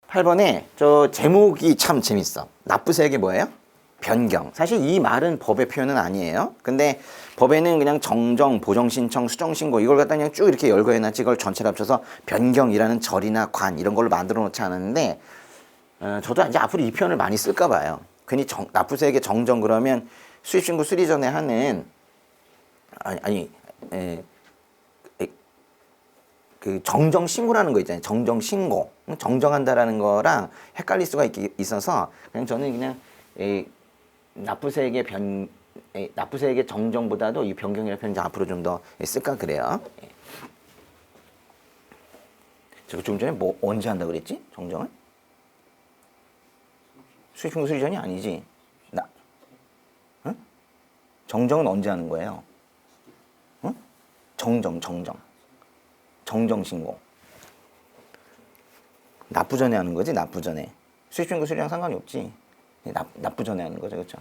8번에 저 제목이 참 재밌어. 납부세액이 뭐예요? 변경. 사실 이 말은 법의 표현은 아니에요. 근데 법에는 그냥 정정, 보정신청, 수정신고 이걸 갖다 그냥 쭉 이렇게 열거해놨지 이걸 전체를 합쳐서 변경이라는 절이나 관 이런 걸로 만들어 놓지 않았는데 저도 이제 앞으로 이 표현을 많이 쓸까 봐요. 괜히 납부세액의 정정 그러면 수입신고 수리 전에 하는 그 정정신고라는 거 있잖아요. 정정신고. 정정한다라는 거랑 헷갈릴 수가 있어서 그냥 저는 그냥 납부세액의 정정보다도 이 변경이라는 표현 앞으로 좀 더 쓸까 그래요. 제가 좀 전에 뭐 언제 한다고 그랬지? 정정을? 수입신고 수리 전이 아니지. 응? 정정은 언제 하는 거예요? 응? 정정신고. 납부 전에 하는 거지, 납부 전에. 수입신고 수리랑 상관이 없지. 납부 전에 하는 거죠, 그렇죠?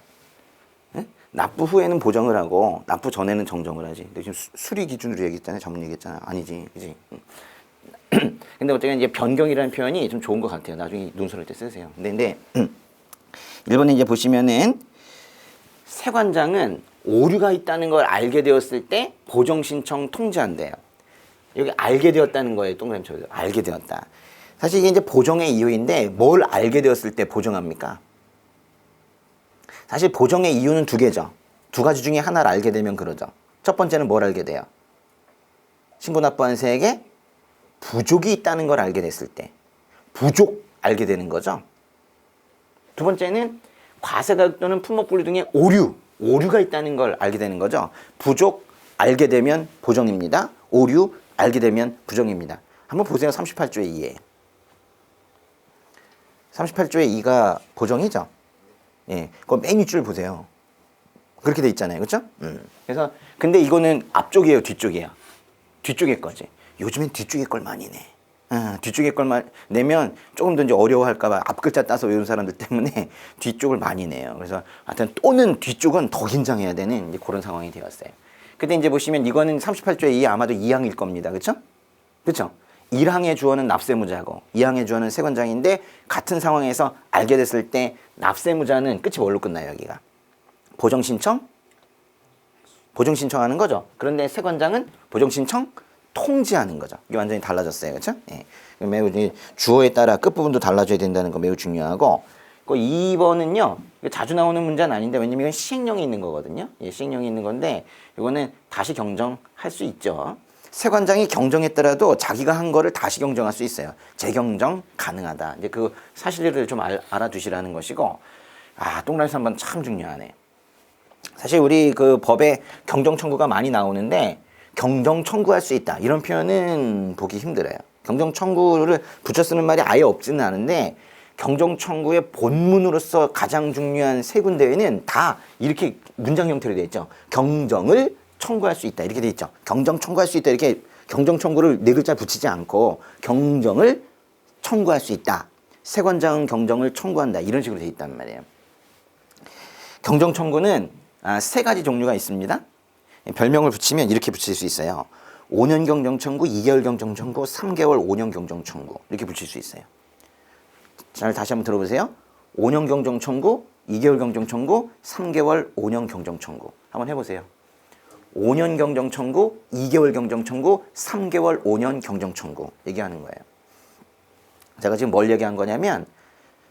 응? 납부 후에는 보정을 하고, 납부 전에는 정정을 하지. 근데 지금 수리 기준으로 얘기했잖아요, 전문 얘기했잖아. 아니지, 그지? 근데 어쨌든 이제 변경이라는 표현이 좀 좋은 것 같아요. 나중에 논술할 때 쓰세요. 근데 1번에 이제 보시면은 세관장은 오류가 있다는 걸 알게 되었을 때 보정 신청 통지한대요. 여기 알게 되었다는 거예요. 동그라미 쳐서 알게 되었다. 사실 이게 이제 보정의 이유인데 뭘 알게 되었을 때 보정합니까? 사실 보정의 이유는 두 개죠. 두 가지 중에 하나를 알게 되면 그러죠. 첫 번째는 뭘 알게 돼요? 신고납부한 세액에 부족이 있다는 걸 알게 됐을 때 부족 알게 되는 거죠. 두 번째는 과세가격 또는 품목분류 등의 오류가 있다는 걸 알게 되는 거죠. 부족 알게 되면 보정입니다. 오류 알게 되면 부정입니다. 한번 보세요. 38조의 2에. 38조의 2가 보정이죠. 예, 그거 맨 윗줄 보세요. 그렇게 돼 있잖아요. 그렇죠? 그래서 근데 이거는 앞쪽이에요, 뒤쪽이에요? 뒤쪽의 거지. 요즘엔 뒤쪽의 걸 많이 내. 뒤쪽의 걸만 내면 조금 더 이제 어려워할까봐 앞 글자 따서 외우는 사람들 때문에 뒤쪽을 많이 내요. 그래서 하여튼 또는 뒤쪽은 더 긴장해야 되는 이제 그런 상황이 되었어요. 근데 이제 보시면 이거는 38조의 2 아마도 2항일 겁니다. 그렇죠? 그렇죠? 1항의 주어는 납세무자고 2항의 주어는 세관장인데 같은 상황에서 알게 됐을 때 납세무자는 끝이 뭘로 끝나요, 여기가? 보정신청? 보정신청하는 거죠. 그런데 세관장은 보정신청 통지하는 거죠. 이게 완전히 달라졌어요. 그렇죠? 예. 매우 주어에 따라 끝부분도 달라져야 된다는 거 매우 중요하고 그 2번은요. 자주 나오는 문제는 아닌데 왜냐면 이건 시행령이 있는 거거든요. 예, 시행령이 있는 건데 이거는 다시 경정할 수 있죠. 세관장이 경정했더라도 자기가 한 거를 다시 경정할 수 있어요. 재경정 가능하다. 이제 그 사실을 좀 알아두시라는 것이고 동그라미 3번 참 중요하네. 사실 우리 그 법에 경정 청구가 많이 나오는데 경정 청구할 수 있다. 이런 표현은 보기 힘들어요. 경정 청구를 붙여 쓰는 말이 아예 없지는 않은데 경정 청구의 본문으로서 가장 중요한 세 군데에는 다 이렇게 문장 형태로 되어 있죠. 경정을 청구할 수 있다. 이렇게 되어 있죠. 경정 청구할 수 있다. 이렇게 경정 청구를 네 글자 붙이지 않고 경정을 청구할 수 있다. 세관장은 경정을 청구한다. 이런 식으로 되어 있단 말이에요. 경정 청구는 세 가지 종류가 있습니다. 별명을 붙이면 이렇게 붙일 수 있어요. 5년 경정 청구, 2개월 경정 청구, 3개월 5년 경정 청구 이렇게 붙일 수 있어요. 잘 다시 한번 들어보세요. 5년 경정 청구, 2개월 경정 청구, 3개월 5년 경정 청구 한번 해보세요. 5년 경정 청구, 2개월 경정 청구, 3개월 5년 경정 청구 얘기하는 거예요. 제가 지금 뭘 얘기한 거냐면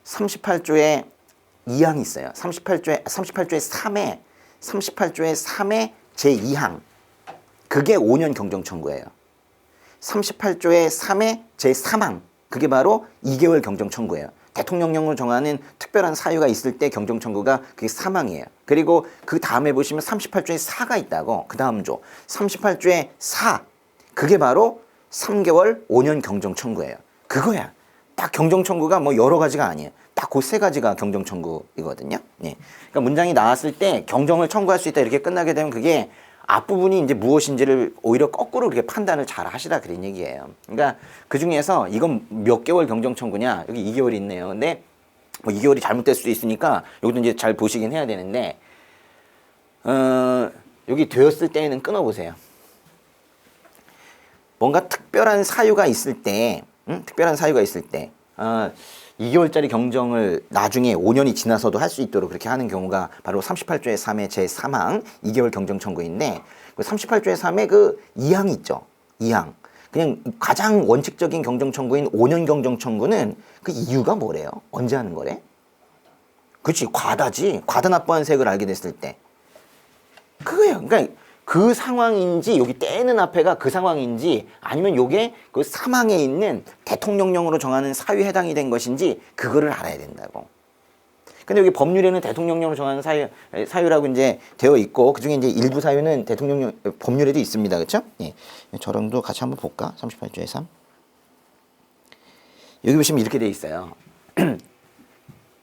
38조에 2항이 있어요. 38조에 3의 제2항 그게 5년 경정 청구예요. 38조의 3의 제3항 그게 바로 2개월 경정 청구예요. 대통령령으로 정하는 특별한 사유가 있을 때 경정 청구가 그게 3항이에요. 그리고 그 다음에 보시면 38조에 4가 있다고 그 다음 조 38조에 4 그게 바로 3개월 5년 경정 청구예요. 그거야. 딱 경정 청구가 뭐 여러 가지가 아니에요. 딱 그 세 가지가 경정 청구이거든요. 네. 그러니까 문장이 나왔을 때 경정을 청구할 수 있다 이렇게 끝나게 되면 그게 앞부분이 이제 무엇인지를 오히려 거꾸로 이렇게 판단을 잘 하시라 그런 얘기예요. 그러니까 그 중에서 이건 몇 개월 경정 청구냐? 여기 2개월이 있네요. 근데 뭐 2개월이 잘못될 수도 있으니까 여기도 이제 잘 보시긴 해야 되는데 여기 되었을 때에는 끊어보세요. 뭔가 특별한 사유가 있을 때 특별한 사유가 있을 때 2개월짜리 경정을 나중에 5년이 지나서도 할 수 있도록 그렇게 하는 경우가 바로 38조의 3의 제3항 2개월 경정 청구인데, 그 38조의 3의 그 2항이 있죠. 2항. 그냥 가장 원칙적인 경정 청구인 5년 경정 청구는 그 이유가 뭐래요? 언제 하는 거래? 그렇지, 과다지. 과다 납부한 세액을 알게 됐을 때. 그거예요. 그러니까 그 상황인지, 여기 떼는 앞에가 그 상황인지, 아니면 요게 그 사망에 있는 대통령령으로 정하는 사유에 해당이 된 것인지, 그거를 알아야 된다고. 근데 여기 법률에는 대통령령으로 정하는 사유라고 이제 되어 있고, 그 중에 이제 일부 사유는 대통령령, 법률에도 있습니다. 그쵸? 예. 저랑도 같이 한번 볼까? 38조의 3. 여기 보시면 이렇게 돼 있어요.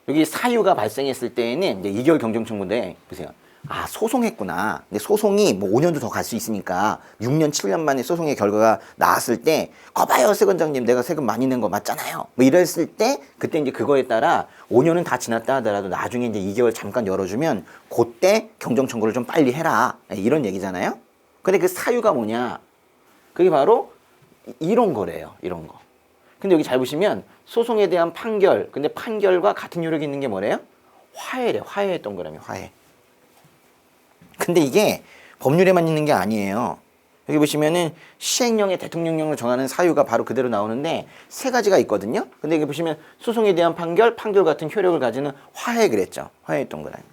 여기 사유가 발생했을 때에는 이제 2개월 경정 청구인데, 보세요. 아, 소송했구나. 근데 소송이 뭐 5년도 더 갈 수 있으니까 6년, 7년 만에 소송의 결과가 나왔을 때, 거봐요, 세관장님, 내가 세금 많이 낸 거 맞잖아요. 뭐 이랬을 때, 그때 이제 그거에 따라 5년은 다 지났다 하더라도 나중에 이제 2개월 잠깐 열어주면, 그때 경정 청구를 좀 빨리 해라. 이런 얘기잖아요. 근데 그 사유가 뭐냐? 그게 바로 이런 거래요. 이런 거. 근데 여기 잘 보시면 소송에 대한 판결, 근데 판결과 같은 효력이 있는 게 뭐래요? 화해래. 화해의 동그라미, 화해. 근데 이게 법률에만 있는 게 아니에요. 여기 보시면은 시행령에 대통령령을 정하는 사유가 바로 그대로 나오는데 3가지가 있거든요. 근데 여기 보시면 소송에 대한 판결, 판결 같은 효력을 가지는 화해 그랬죠. 화해의 동그라미.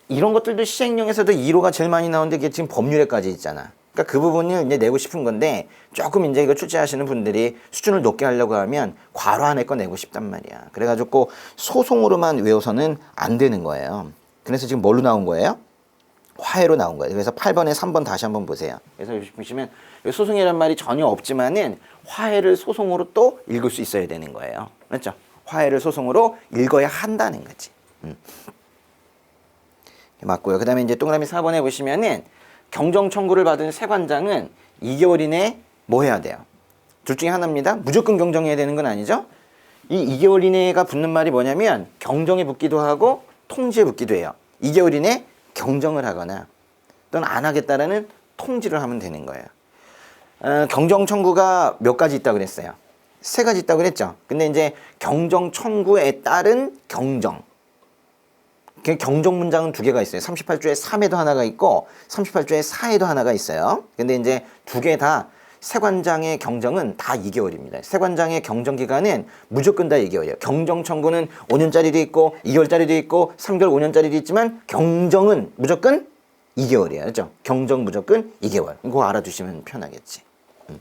이런 것들도 시행령에서도 2호가 제일 많이 나오는데 이게 지금 법률에까지 있잖아. 그러니까 그 부분을 이제 내고 싶은 건데, 조금 이제 이거 출제하시는 분들이 수준을 높게 하려고 하면 괄호 안에 거 내고 싶단 말이야. 그래가지고 꼭 소송으로만 외워서는 안 되는 거예요. 그래서 지금 뭘로 나온 거예요? 화해로 나온 거예요. 그래서 8번에 3번 다시 한번 보세요. 그래서 보시면 소송이란 말이 전혀 없지만은 화해를 소송으로 또 읽을 수 있어야 되는 거예요. 그렇죠? 화해를 소송으로 읽어야 한다는 거지. 맞고요. 그 다음에 이제 동그라미 4번에 보시면은 경정 청구를 받은 세관장은 2개월 이내에 뭐 해야 돼요? 둘 중에 하나입니다. 무조건 경정해야 되는 건 아니죠. 이 2개월 이내가 붙는 말이 뭐냐면 경정에 붙기도 하고 통지에 붙기도 해요. 2개월 이내 경정을 하거나 또는 안 하겠다라는 통지를 하면 되는 거예요. 경정 청구가 몇 가지 있다고 그랬어요? 3가지 있다고 그랬죠. 근데 이제 경정 청구에 따른 경정. 경정 문장은 2개가 있어요. 38조의 3에도 하나가 있고 38조의 4에도 하나가 있어요. 근데 이제 2개 다 세관장의 경정은 다 2개월입니다. 세관장의 경정 기간은 무조건 다 2개월이에요. 경정 청구는 5년짜리도 있고 2개월짜리도 있고 3개월 5년짜리도 있지만 경정은 무조건 2개월이에요. 그렇죠? 경정 무조건 2개월. 이거 알아두시면 편하겠지.